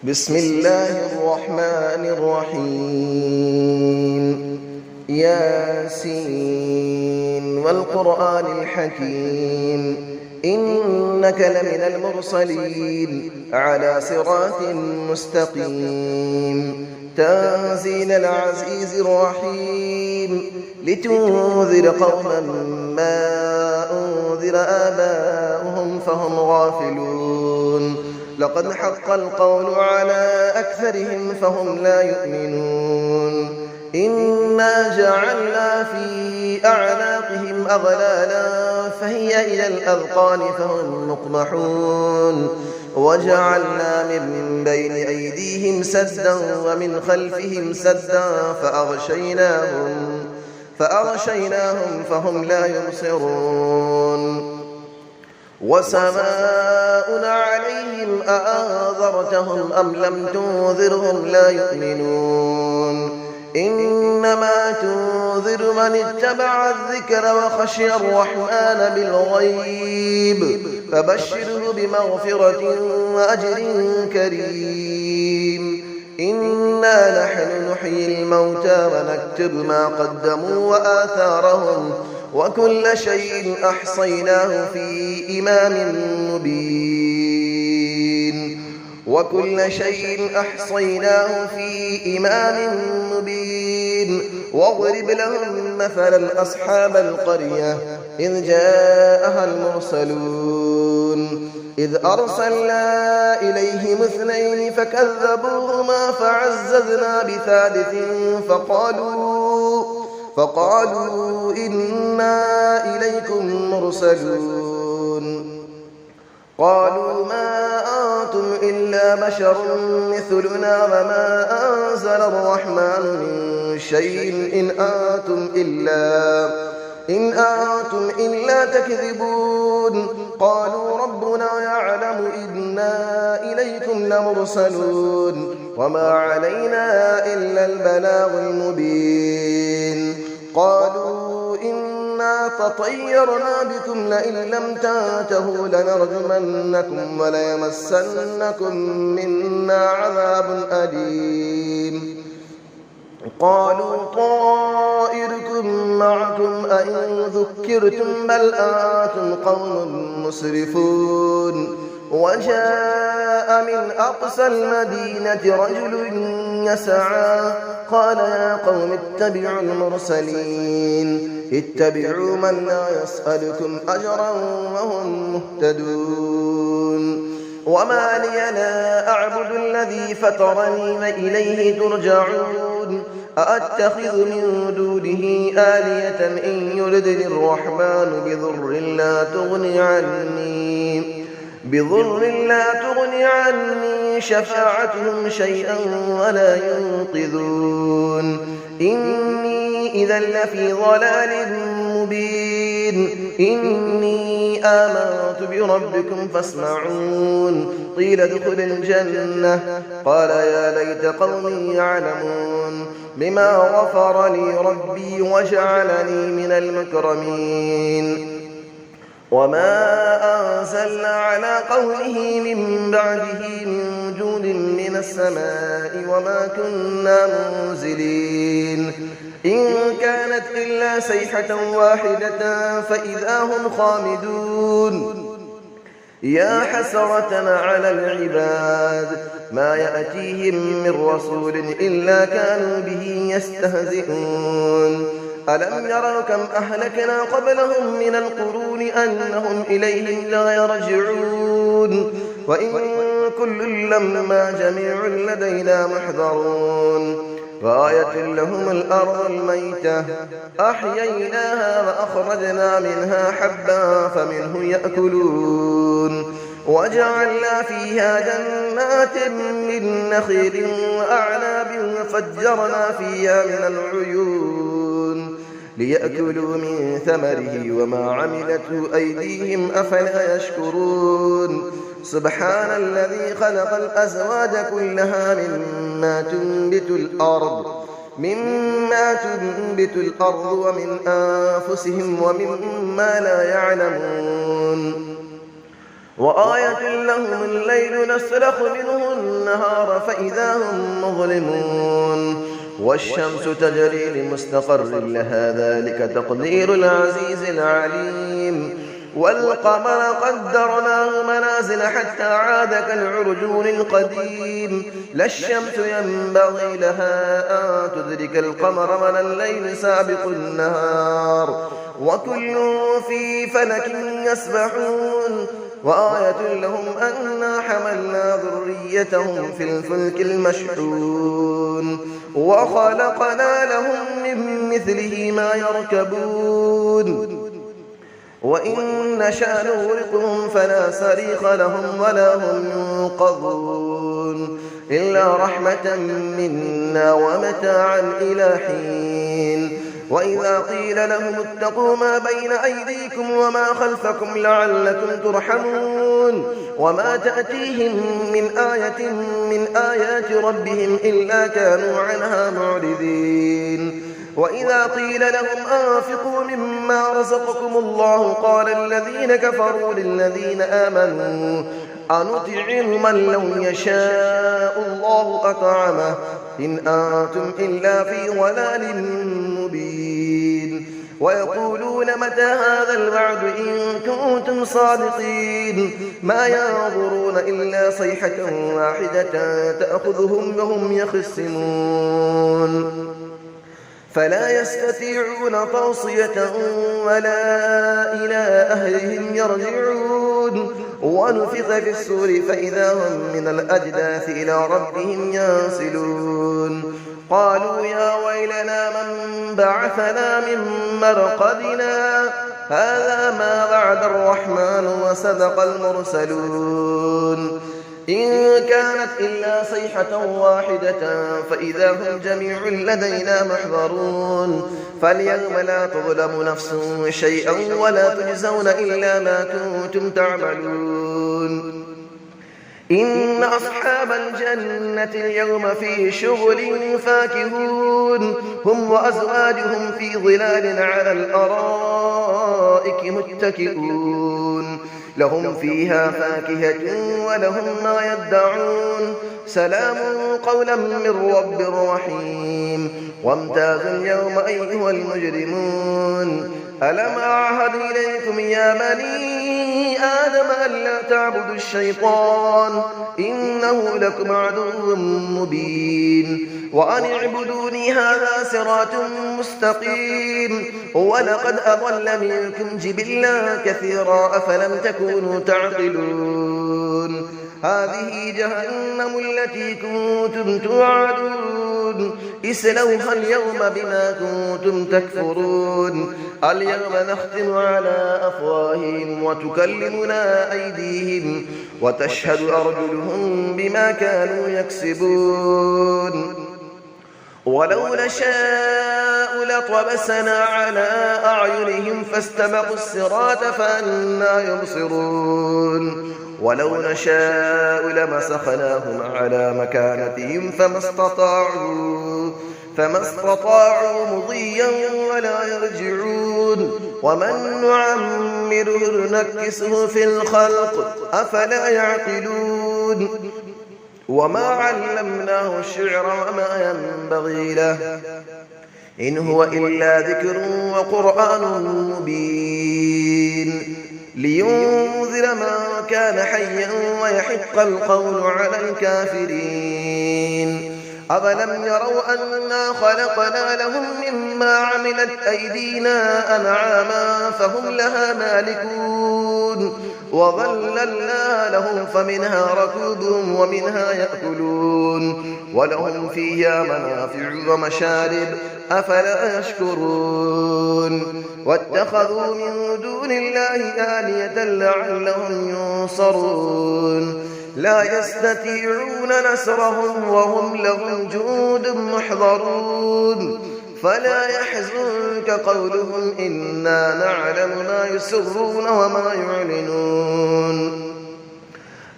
بسم الله الرحمن الرحيم ياسين والقرآن الحكيم إنك لمن المرسلين على صراط مستقيم تنزيل العزيز الرحيم لتنذر قوما ما أنذر آباؤهم فهم غافلون لقد حق القول على أكثرهم فهم لا يؤمنون إنا جعلنا في أعناقهم أغلالا فهي إلى الأذقان فهم مقمحون وجعلنا من بين أيديهم سدا ومن خلفهم سدا فأغشيناهم فهم لا يبصرون وسماء عليهم أأنذرتهم أم لم تنذرهم لا يؤمنون إنما تنذر من اتبع الذكر وخشي الرحمن بالغيب فبشره بمغفرة وأجر كريم إنا نحن نحيي الموتى ونكتب ما قدموا وآثارهم وكل شيء أحصيناه في إمام مبين واضرب لهم مثلا أصحاب القرية إذ جاءها المرسلون إذ أرسلنا إليهم 2 فكذبوهما فعززنا بثالث فقالوا إنا إليكم مرسلون قالوا ما أنتم إلا بشر مثلنا وما أنزل الرحمن من شيء إن أنتم إلا تكذبون قالوا ربنا يعلم إنا إليكم لمرسلون وما علينا إلا البلاغ المبين قالوا إنا تطيرنا بكم لئن لم تنتهوا لنرجمنكم وليمسنكم منا عذاب أليم قالوا طائركم معكم أئن ذكرتم بل أنتم قوم مسرفون وجاء من أقصى المدينة رجل يسعى قال يا قوم اتبعوا المرسلين اتبعوا من لا يسألكم أجرا وهم مهتدون وما لي لا أعبد الذي فطرني وإليه ترجعون أأتخذ من دونه آلية إن يردني الرحمن بضر لا تغني عني شفاعتهم شيئا ولا ينقذون إني إذا لفي ضلال مبين إني آمنت بربكم فاسمعون قيل ادخل الجنة قال يا ليت قومي يعلمون بما غفر لي ربي وجعلني من المكرمين وما أنزلنا على قوله من بعده من جود من السماء وما كنا منزلين إن كانت إلا صيحة واحدة فإذا هم خامدون يا حسرة على العباد ما يأتيهم من رسول إلا كانوا به يستهزئون ألم يروا كم أهلكنا قبلهم من القرون أنهم إليهم لا يرجعون وإن كل لما جميع لدينا محضرون وآية لهم الأرض الميتة أحييناها وأخرجنا منها حبا فمنه يأكلون وجعلنا فيها جنات من نخيل وأعناب وفجرنا فيها من العيون ليأكلوا من ثمره وما عملته أيديهم أفلا يشكرون سبحان الذي خلق الأزواج كلها مما تنبت الأرض ومن أنفسهم ومما لا يعلمون وآية لهم الليل نسلخ منه النهار فإذا هم مظلمون والشمس تجري لمستقر لها ذلك تقدير العزيز العليم والقمر قدرناه منازل حتى عاد كالعرجون القديم لا الشمس ينبغي لها أن تدرك القمر ولا الليل سابق النهار وكل في فلك يسبحون وآية لهم أنا حملنا ذريتهم في الفلك المشحون وخلقنا لهم من مثله ما يركبون وإن نشأ نغرقهم فلا صريخ لهم ولا هم ينقذون إلا رحمة منا ومتاعا إلى حين وإذا قيل لهم اتقوا ما بين أيديكم وما خلفكم لعلكم ترحمون وما تأتيهم من آية من آيات ربهم إلا كانوا عنها معرضين وإذا قيل لهم أنفقوا مما رزقكم الله قال الذين كفروا للذين آمنوا أنطعم من لو يشاء الله أطعمه إن أنتم إلا في ضلال مبين ويقولون متى هذا الوعد إن كنتم صادقين ما ينظرون إلا صيحة واحدة تأخذهم وهم يخصمون فلا يستطيعون توصية ولا إلى أهلهم يرجعون ونفخ في السور فإذا هم من الأجداث إلى ربهم ينسلون قالوا يا ويلنا من بعثنا من مرقدنا هذا ما وعد الرحمن وصدق المرسلون إن كانت إلا صيحة واحدة فإذا هم جميع لدينا محضرون فاليوم لا تظلم نفس شيئا ولا تجزون إلا ما كنتم تعملون إن أصحاب الجنة اليوم في شغل فاكهون هم وأزواجهم في ظلال على الأرائك متكئون لهم فيها فاكهة ولهم ما يدعون سلام قولا من رب رحيم وامتازوا اليوم أيها المجرمون ألم أعهد إليكم يا بني آدم ألا تعبدوا الشيطان إنه لكم عدو مبين وأن اعبدوني هذا صراط مستقيم ولقد أضل منكم جبلا كثيرا أفلم تكونوا تعقلون هذه جهنم التي كنتم توعدون اسلوها اليوم بما كنتم تكفرون اليوم نختم على أفواههم وتكلمنا أيديهم وتشهد أرجلهم بما كانوا يكسبون ولو نشاء لطمسنا على أعينهم فاستبقوا الصراط فأنى يبصرون ولو نشاء لمسخناهم على مكانتهم فما استطاعوا مضيا ولا يرجعون ومن نعمره نكسه في الخلق أفلا يعقلون وما علمناه الشعر وما ينبغي له إن هو إلا ذكر وقرآن مبين لينذر من كان حيا ويحق القول على الكافرين أفلم يروا أنا خلقنا لهم مما عملت أيدينا أنعاما فهم لها مالكون وظللنا لهم فمنها ركوبهم ومنها يأكلون ولهم فيها منافع ومشارب أفلا يشكرون واتخذوا من دون الله آلية لعلهم ينصرون لا يستطيعون نصرهم وهم لهم جند محضرون فلا يحزنك قولهم إنا نعلم ما يسرون وما يعلنون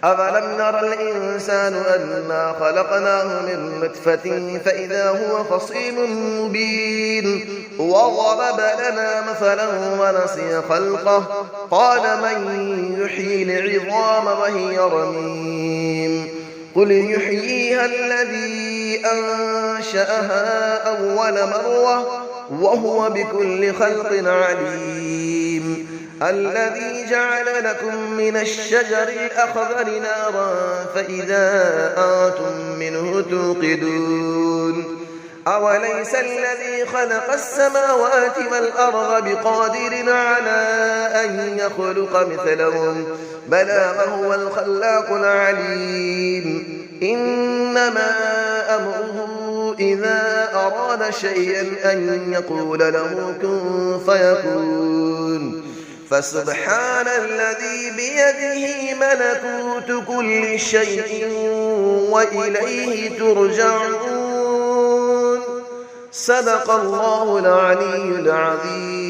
أفلم نرى الإنسان أنا خلقناه من نطفة فإذا هو خصيم مبين وضرب لنا مثلا ونسي خلقه قال من يحيي العظام وهي رميم قل يحييها الذي أنشأها أول مرة وهو بكل خلق عليم الذي جعل لكم من الشجر الأخضر نارا فإذا أنتم منه توقدون أوليس الذي خلق السماوات والأرض بقادر على أن يخلق مثلهم بلى وهو الخلاق العليم إنما أمره إذا أراد شيئا أن يقول له كن فيكون فسبحان الذي بيده ملكوت كل شيء وإليه ترجعون صدق الله العلي العظيم.